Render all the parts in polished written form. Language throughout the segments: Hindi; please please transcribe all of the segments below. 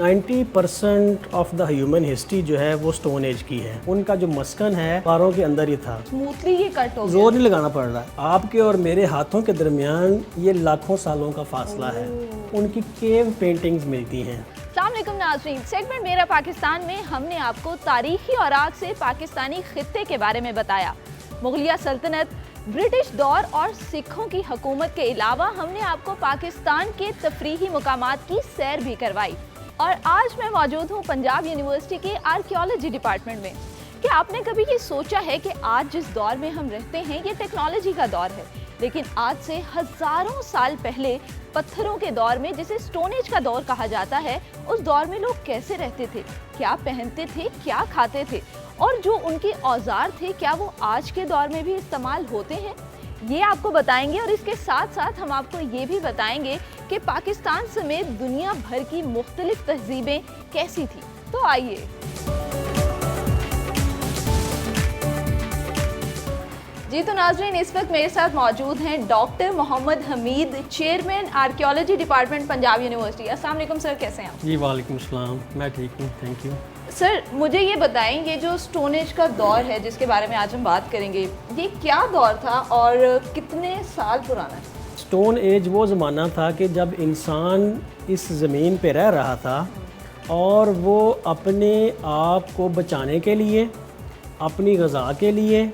90% ऑफ द ह्यूमन हिस्ट्री जो है वो स्टोन एज की है। उनका जो मस्कन है पारों के अंदर ही था। स्मूथली ये कट हो गया, जोर नहीं लगाना पड़ रहा है। आपके और मेरे हाथों के दरमियान ये लाखों सालों का फासला है। उनकी केव पेंटिंग्स मिलती हैं। अस्सलामुअलैकुम नाज़रीन, सेगमेंट मेरा पाकिस्तान में हमने आपको तारीखी औराक से पाकिस्तानी खित्ते के बारे में बताया। मुगलिया सल्तनत, ब्रिटिश दौर और सिखों की हुकूमत के अलावा हमने आपको पाकिस्तान के तफरीही मुकामात की सैर भी करवाई। और आज मैं मौजूद हूँ पंजाब यूनिवर्सिटी के आर्कियोलॉजी डिपार्टमेंट में। क्या आपने कभी ये सोचा है कि आज जिस दौर में हम रहते हैं ये टेक्नोलॉजी का दौर है, लेकिन आज से हज़ारों साल पहले पत्थरों के दौर में, जिसे स्टोन एज का दौर कहा जाता है, उस दौर में लोग कैसे रहते थे, क्या पहनते थे, क्या खाते थे, और जो उनके औजार थे क्या वो आज के दौर में भी इस्तेमाल होते हैं, ये आपको बताएंगे। और इसके साथ साथ हम आपको ये भी बताएंगे कि पाकिस्तान समेत दुनिया भर की मुख्तलिफ तहजीबें कैसी थी। तो आइए। जी तो नाज़रीन, इस वक्त मेरे साथ मौजूद हैं doctor Mohammad Hamid, chairman archaeology department Punjab university. अस्सलाम वालेकुम सर, कैसे हैं आप? जी वालेकुम सलाम, मैं ठीक हूँ, थैंक यू। सर मुझे ये बताएं, ये जो स्टोन एज का दौर है जिसके बारे में आज हम बात करेंगे, ये क्या दौर था और कितने साल पुराना है? स्टोन एज वो ज़माना था कि जब इंसान इस ज़मीन पे रह रहा था और वो अपने आप को बचाने के लिए, अपनी ग़िज़ा के लिए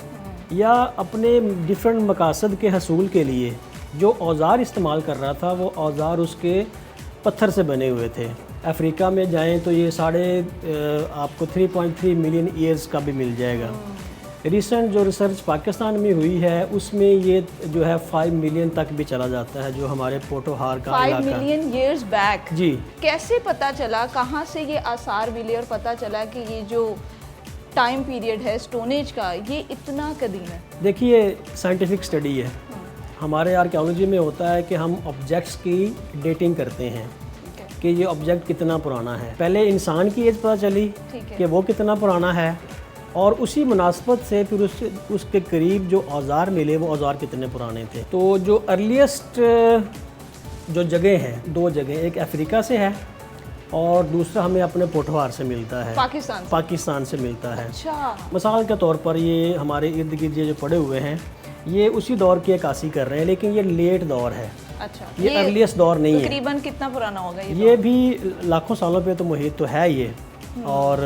या अपने डिफरेंट मकासद के हसूल के लिए जो औज़ार इस्तेमाल कर रहा था, वो औज़ार उसके पत्थर से बने हुए थे। अफ्रीका में जाएं तो ये आपको 3.3 मिलियन ईयर्स का भी मिल जाएगा। रिसेंट जो रिसर्च पाकिस्तान में हुई है उसमें ये जो है 5 मिलियन तक भी चला जाता है, जो हमारे पोटोहार का 5 मिलियन ईयर्स बैक। जी, कैसे पता चला, कहाँ से ये आसार मिले और पता चला कि ये जो टाइम पीरियड है स्टोन एज का ये इतना कदीम है? देखिए, साइंटिफिक स्टडी है। हमारे आर्कियोलॉजी में होता है कि हम ऑब्जेक्ट्स की डेटिंग करते हैं कि ये ऑब्जेक्ट कितना पुराना है। पहले इंसान की एज पता चली कि वो कितना पुराना है, और उसी मुनासबत से फिर उसके करीब जो औज़ार मिले वो औज़ार कितने पुराने थे। तो जो अर्लीस्ट जो जगह हैं, 2 जगह, एक अफ्रीका से है और दूसरा हमें अपने पोटोहार से मिलता है, पाकिस्तान से मिलता है। अच्छा। मिसाल के तौर पर ये हमारे इर्द गिर्द ये जो पड़े हुए हैं ये उसी दौर की अक्कासी कर रहे हैं, लेकिन ये लेट दौर है। अच्छा, ये अर्लीस्ट दौर नहीं है। तकरीबन कितना पुराना होगा ये भी लाखों सालों पे तो मुहित तो है ये, और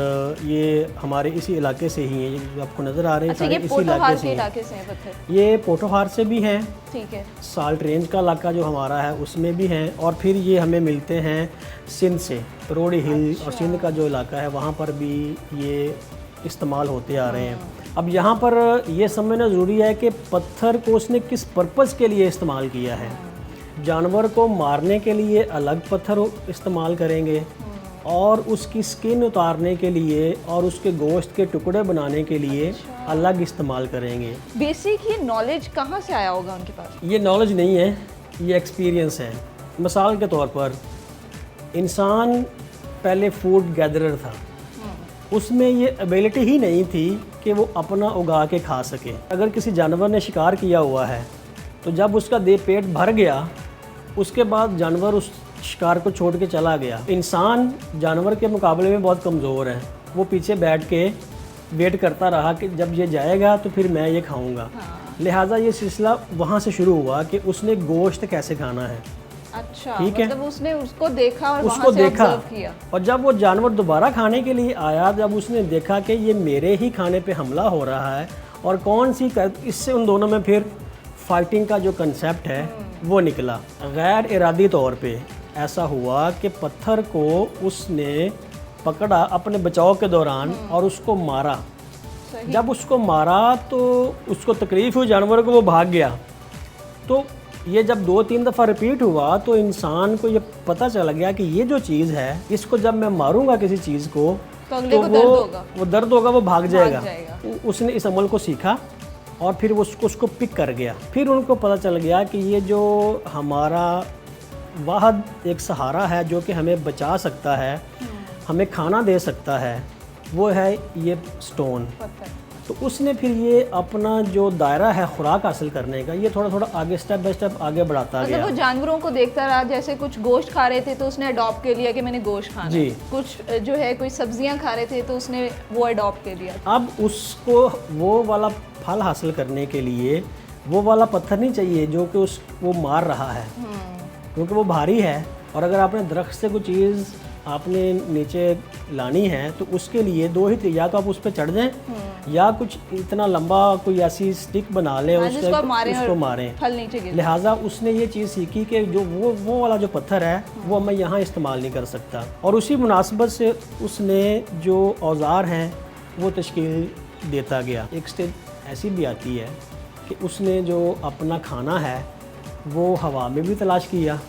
ये हमारे इसी इलाके से ही है, ये आपको नज़र आ रहे हैं। अच्छा, ये इसी इलाके से हैं पत्थर? ये पोटोहार से भी हैं, ठीक है। साल्ट रेंज का इलाका जो हमारा है उसमें भी हैं, और फिर ये हमें मिलते हैं सिंध से, रोडी हिल। अच्छा। और सिंध का जो इलाका है वहाँ पर भी ये इस्तेमाल होते आ रहे हैं। अब यहाँ पर ये समझना ज़रूरी है कि पत्थर को उसने किस पर्पज़ के लिए इस्तेमाल किया है। जानवर को मारने के लिए अलग पत्थर इस्तेमाल करेंगे, और उसकी स्किन उतारने के लिए और उसके गोश्त के टुकड़े बनाने के लिए अलग इस्तेमाल करेंगे। बेसिक ये नॉलेज कहाँ से आया होगा उनके पास? ये नॉलेज नहीं है, ये एक्सपीरियंस है। मिसाल के तौर पर इंसान पहले फूड गैदरर था, उसमें ये एबिलिटी ही नहीं थी कि वो अपना उगा के खा सके। अगर किसी जानवर ने शिकार किया हुआ है तो जब उसका पेट भर गया उसके बाद जानवर उस शिकार को छोड़ के चला गया। इंसान जानवर के मुकाबले में बहुत कमज़ोर है, वो पीछे बैठ के वेट करता रहा कि जब ये जाएगा तो फिर मैं ये खाऊंगा। लिहाजा ये सिलसिला वहाँ से शुरू हुआ कि उसने गोश्त कैसे खाना है। अच्छा, ठीक है, मतलब उसने उसको देखा और उसको वहाँ से देखा ऑब्जर्व किया। और जब वो जानवर दोबारा खाने के लिए आया, जब उसने देखा कि ये मेरे ही खाने पे हमला हो रहा है और कौन सी इससे उन दोनों में फिर फाइटिंग का जो कंसेप्ट है वो निकला। गैर इरादी तौर पे ऐसा हुआ कि पत्थर को उसने पकड़ा अपने बचाव के दौरान और उसको मारा। जब उसको मारा तो उसको तकलीफ हुई, जानवर को, वो भाग गया। तो ये जब 2-3 दफ़ा रिपीट हुआ तो इंसान को ये पता चला गया कि ये जो चीज़ है, इसको जब मैं मारूंगा किसी चीज़ को तो अगले को दर्द होगा, वो भाग जाएगा। उसने इस अमल को सीखा और फिर वो उसको पिक कर गया। फिर उनको पता चल गया कि ये जो हमारा वाहद एक सहारा है जो कि हमें बचा सकता है, हमें खाना दे सकता है, वो है ये स्टोन। तो उसने फिर ये अपना जो दायरा है खुराक हासिल करने का, ये थोड़ा थोड़ा आगे स्टेप बाय स्टेप आगे बढ़ाता मतलब गया। वो जानवरों को देखता रहा, जैसे कुछ गोश्त खा रहे थे तो उसने अडॉप्ट कर लिया कि मैंने गोश्त खाना जी। है। कुछ जो है कोई सब्जियां खा रहे थे तो उसने वो अडॉप्ट कर लिया। अब उसको वो वाला फल हासिल करने के लिए वो वाला पत्थर नहीं चाहिए जो कि वो मार रहा है, क्योंकि वो भारी है। और अगर आपने दरख्त से कोई चीज़ आपने नीचे लानी है तो उसके लिए दो ही तरीके, या तो आप उस पर चढ़ जाएं या कुछ इतना लंबा कोई ऐसी स्टिक बना लें उसको मारें। फल नीचे गिर। लिहाजा उसने ये चीज़ सीखी कि जो वो वाला जो पत्थर है वो मैं यहाँ इस्तेमाल नहीं कर सकता, और उसी मुनासबत से उसने जो औजार हैं वो तश्कील देता गया। एक स्टेज ऐसी भी आती है कि उसने जो अपना खाना है वो हवा में भी तलाश किया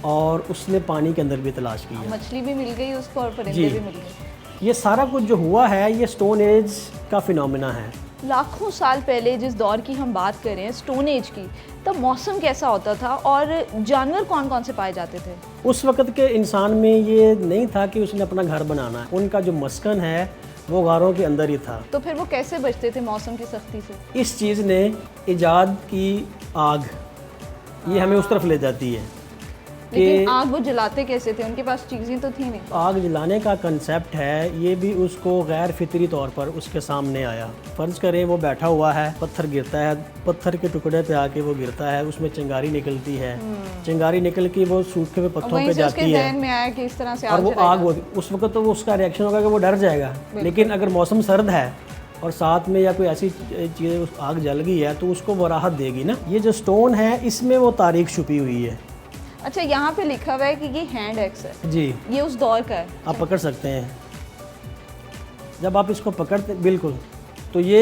और उसने पानी के अंदर भी तलाश किया। मछली भी मिल गई उसको और परिंदे भी मिल गए। ये सारा कुछ जो हुआ है ये स्टोन एज का फिनोमेना है। लाखों साल पहले जिस दौर की हम बात करें, स्टोन एज की, तब मौसम कैसा होता था और जानवर कौन कौन से पाए जाते थे? उस वक़्त के इंसान में ये नहीं था कि उसने अपना घर बनाना है, उनका जो मस्कन है वो गारों के अंदर ही था। तो फिर वो कैसे बचते थे मौसम की सख्ती से? इस चीज़ ने इजाद की आग, ये हमें उस तरफ ले जाती है। लेकिन आग वो जलाते कैसे थे? उनके पास चीज़ें तो थी नहीं। आग जलाने का कंसेप्ट है, ये भी उसको गैर फितरी तौर पर उसके सामने आया। फ़र्ज़ करें वो बैठा हुआ है, पत्थर गिरता है, पत्थर के टुकड़े पे आके वो गिरता है, उसमें चिंगारी निकलती है, चिंगारी निकल के वो सूखे हुए पत्थरों पे जाती है में आया कि इस तरह से और वो आग होती। उस वक्त तो वो उसका रिएक्शन होगा कि वो डर जाएगा। लेकिन अगर मौसम सर्द है और साथ में या कोई ऐसी चीज़ आग जल गई है तो उसको वो राहत देगी ना। ये जो स्टोन है इसमें वो तारीख छुपी हुई है। अच्छा, यहाँ पे लिखा हुआ है कि ये हैंड एक्स है जी, ये उस दौर का है। आप पकड़ सकते हैं, जब आप इसको पकड़ते बिल्कुल, तो ये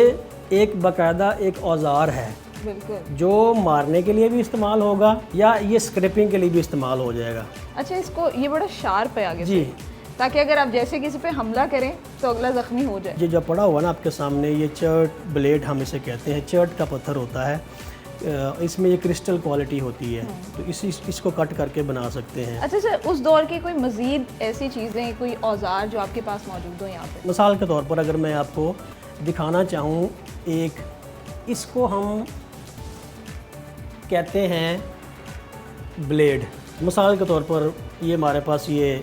एक बाकायदा एक औजार है बिल्कुल, जो मारने के लिए भी इस्तेमाल होगा या ये स्क्रैपिंग के लिए भी इस्तेमाल हो जाएगा। अच्छा, इसको ये बड़ा शार्प है आगे जी, ताकि अगर आप जैसे किसी पे हमला करें तो अगला जख्मी हो जाए। ये जो पड़ा हुआ ना आपके सामने, ये चर्ट ब्लेड हम इसे कहते हैं, चर्ट का पत्थर होता है, इसमें ये क्रिस्टल क्वालिटी होती है, तो इसको कट करके बना सकते हैं। अच्छा सर, उस दौर की कोई मज़ीद ऐसी चीज़ें, कोई औजार जो आपके पास मौजूद हो यहाँ पे? मिसाल के तौर पर अगर मैं आपको दिखाना चाहूँ, एक इसको हम कहते हैं ब्लेड। मिसाल के तौर पर ये हमारे पास ये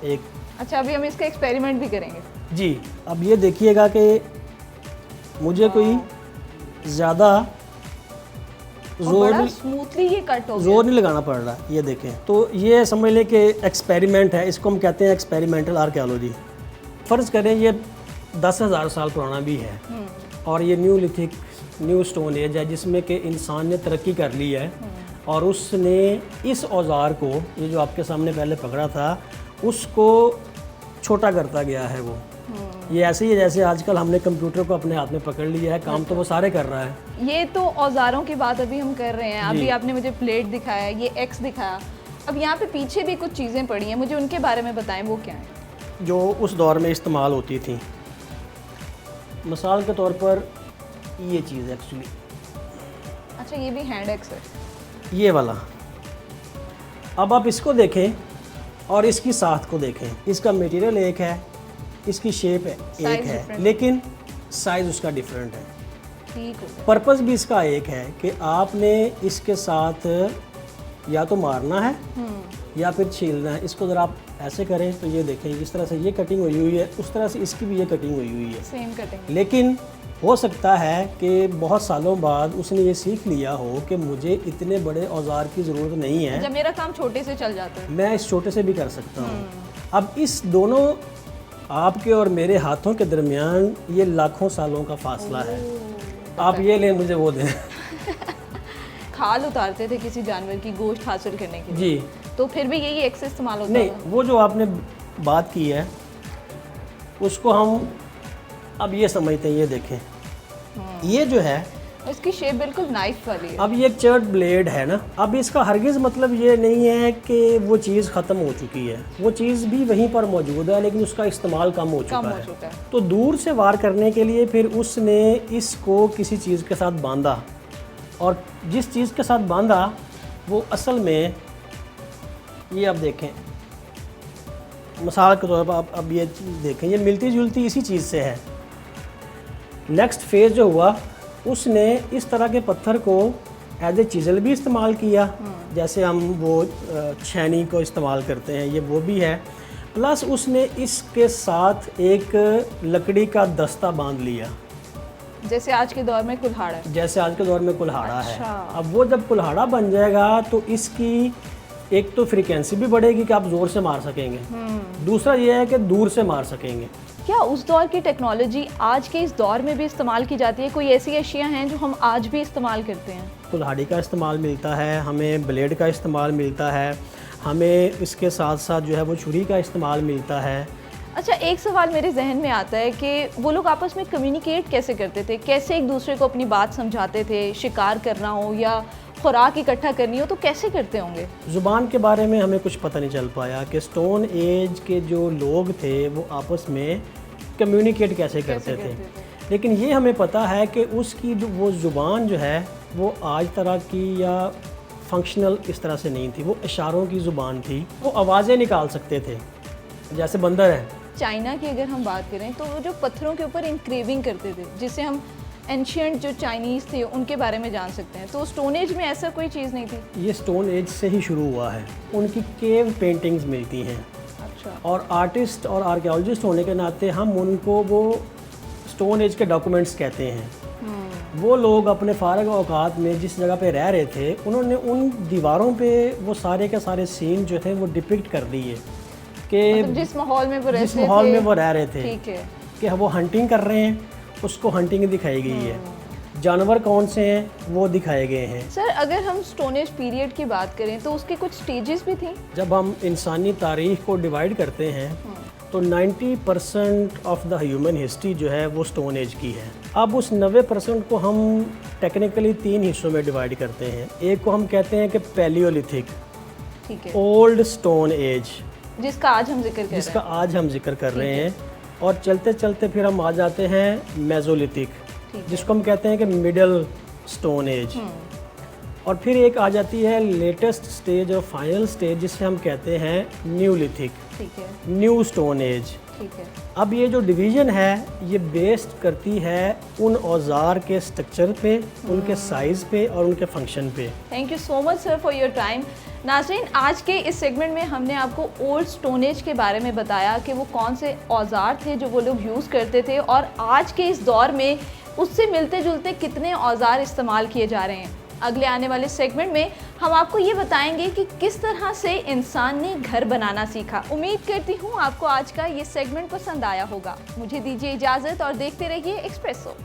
एक। अच्छा, अभी हम इसका एक्सपेरिमेंट भी करेंगे जी। अब ये देखिएगा कि मुझे कोई ज़्यादा स्मूथली ये कट हो गया, जोर नहीं लगाना पड़ रहा। ये देखें, तो ये समझ लें कि एक्सपेरिमेंट है, इसको हम कहते हैं एक्सपेरिमेंटल आर्कियोलॉजी। फ़र्ज़ करें ये 10,000 साल पुराना भी है और ये न्यू स्टोन एज है जिसमें कि इंसान ने तरक्की कर ली है और उसने इस औजार को, ये जो आपके सामने पहले पकड़ा था, उसको छोटा करता गया है। वो ये ऐसे ही है जैसे आजकल हमने कंप्यूटर को अपने हाथ में पकड़ लिया है, काम तो वो सारे कर रहा है। ये तो औजारों की बात अभी हम कर रहे हैं। अभी आपने मुझे प्लेट दिखाया, ये एक्स दिखाया, अब यहाँ पे पीछे भी कुछ चीज़ें पड़ी हैं, मुझे उनके बारे में बताएं, वो क्या है जो उस दौर में इस्तेमाल होती थी। मिसाल के तौर पर ये चीज़ एक्चुअली, अच्छा ये भी हैंड एक्स है, ये वाला। अब आप इसको देखें और इसकी साख को देखें, इसका मटेरियल एक है, इसकी शेप एक है, लेकिन साइज़ उसका डिफरेंट है। ठीक है। पर्पस भी इसका एक है कि आपने इसके साथ या तो मारना है या फिर छीलना है। इसको ज़रा आप ऐसे करें तो ये देखें, जिस तरह से ये कटिंग हुई हुई है उस तरह से इसकी भी ये कटिंग हुई हुई है, सेम कटिंग। लेकिन हो सकता है कि बहुत सालों बाद उसने ये सीख लिया हो कि मुझे इतने बड़े औजार की ज़रूरत नहीं है, जब मेरा काम छोटे से चल जाता है, मैं इस छोटे से भी कर सकता हूँ। अब इस दोनों आपके और मेरे हाथों के दरमियान ये लाखों सालों का फासला है। आप ये लें, मुझे वो दें। खाल उतारते थे किसी जानवर की गोश्त हासिल करने के लिए जी, तो फिर भी यही एक्स इस्तेमाल होता नहीं, था? वो जो आपने बात की है उसको हम अब ये समझते हैं। ये देखें, ये जो है इसकी शेप बिल्कुल नाइफ वाली है। अब ये एक चर्ट ब्लेड है ना, अब इसका हरगिज़ मतलब ये नहीं है कि वो चीज़ ख़त्म हो चुकी है, वो चीज़ भी वहीं पर मौजूद है, लेकिन उसका इस्तेमाल कम हो चुका है। तो दूर से वार करने के लिए फिर उसने इसको किसी चीज़ के साथ बांधा, और जिस चीज़ के साथ बांधा वो असल में, ये आप देखें, मिसाल के तौर पर आप अब ये चीज़ देखें, ये मिलती जुलती इसी चीज़ से है, नेक्स्ट फेज़ जो हुआ, उसने इस तरह के पत्थर को एज ए चिज़ल भी इस्तेमाल किया, जैसे हम वो छेनी को इस्तेमाल करते हैं, ये वो भी है। प्लस उसने इसके साथ एक लकड़ी का दस्ता बांध लिया, जैसे आज के दौर में कुल्हाड़ा है। जैसे आज के दौर में कुल्हाड़ा अच्छा। है। अब वो जब कुल्हाड़ा बन जाएगा तो इसकी एक तो फ्रीक्वेंसी भी बढ़ेगी कि आप ज़ोर से मार सकेंगे, दूसरा ये है कि दूर से मार सकेंगे। क्या उस दौर की टेक्नोलॉजी आज के इस दौर में भी इस्तेमाल की जाती है? कोई ऐसी अशिया हैं जो हम आज भी इस्तेमाल करते हैं? कुल्हाड़ी का इस्तेमाल मिलता है, हमें ब्लेड का इस्तेमाल मिलता है, हमें इसके साथ साथ जो है वो छुरी का इस्तेमाल मिलता है। अच्छा, एक सवाल मेरे जहन में आता है कि वो लोग आपस में कम्युनिकेट कैसे करते थे? कैसे एक दूसरे को अपनी बात समझाते थे? शिकार करना हो या खुराक इकट्ठा करनी हो तो कैसे करते होंगे? ज़ुबान के बारे में हमें कुछ पता नहीं चल पाया कि स्टोन एज के जो लोग थे वो आपस में कम्युनिकेट कैसे करते थे। लेकिन ये हमें पता है कि उसकी जो वो ज़ुबान जो है वो आज तरह की या फंक्शनल इस तरह से नहीं थी, वो इशारों की ज़ुबान थी। वो आवाज़ें निकाल सकते थे, जैसे बंदर है। चाइना की अगर हम बात करें तो वो जो पत्थरों के ऊपर इंक्रेविंग करते थे, जिससे हम एंशियंट जो चाइनीज़ थे उनके बारे में जान सकते हैं, तो स्टोन एज में ऐसा कोई चीज़ नहीं थी? ये स्टोन एज से ही शुरू हुआ है। उनकी केव पेंटिंग्स मिलती हैं। अच्छा। और आर्टिस्ट और आर्कियोलॉजिस्ट होने के नाते हम उनको वो स्टोन एज के डॉक्यूमेंट्स कहते हैं। वो लोग अपने फारग औकात में जिस जगह पे रह रहे थे, उन्होंने उन दीवारों पे वो सारे के सारे सीन जो थे वो डिपिक्ट कर दिए कि मतलब जिस माहौल में वो रहते जिस माहौल में वो रह रहे थे, ठीक है, कि वो हंटिंग कर रहे हैं, उसको हंटिंग दिखाई गई है। जानवर कौन से हैं वो दिखाए गए हैं। सर अगर हम स्टोन एज पीरियड की बात करें तो उसके कुछ स्टेजेस भी थी? जब हम इंसानी तारीख को डिवाइड करते हैं तो 90% ऑफ द ह्यूमन हिस्ट्री जो है वो स्टोन एज की है। अब उस 90% को हम टेक्निकली 3 हिस्सों में डिवाइड करते हैं। एक को हम कहते हैं कि पैलियोलिथिक, ठीक है, ओल्ड स्टोन एज, जिसका आज हम जिक्र कर रहे जिसका हैं। आज हम जिक्र कर रहे हैं। और चलते चलते फिर हम आ जाते हैं मेसोलिथिक, ठीक है। जिसको हम कहते हैं कि मिडल स्टोन एज। और फिर एक आ जाती है लेटेस्ट स्टेज और फाइनल स्टेज, जिसे हम कहते हैं न्यूलिथिक, ठीक है, न्यू स्टोन एज। ठीक है। अब ये जो डिवीज़न है ये बेस्ड करती है उन औजार के स्ट्रक्चर पे, उनके साइज़ पे और उनके फंक्शन पे। Thank you so much sir for your time. नाज़रीन, आज के इस सेगमेंट में हमने आपको ओल्ड स्टोन एज के बारे में बताया कि वो कौन से औजार थे जो वो लोग यूज़ करते थे और आज के इस दौर में उससे मिलते जुलते कितने औजार इस्तेमाल किए जा रहे हैं। अगले आने वाले सेगमेंट में हम आपको ये बताएंगे कि किस तरह से इंसान ने घर बनाना सीखा। उम्मीद करती हूँ आपको आज का ये सेगमेंट पसंद आया होगा। मुझे दीजिए इजाज़त और देखते रहिए एक्सप्रेसो।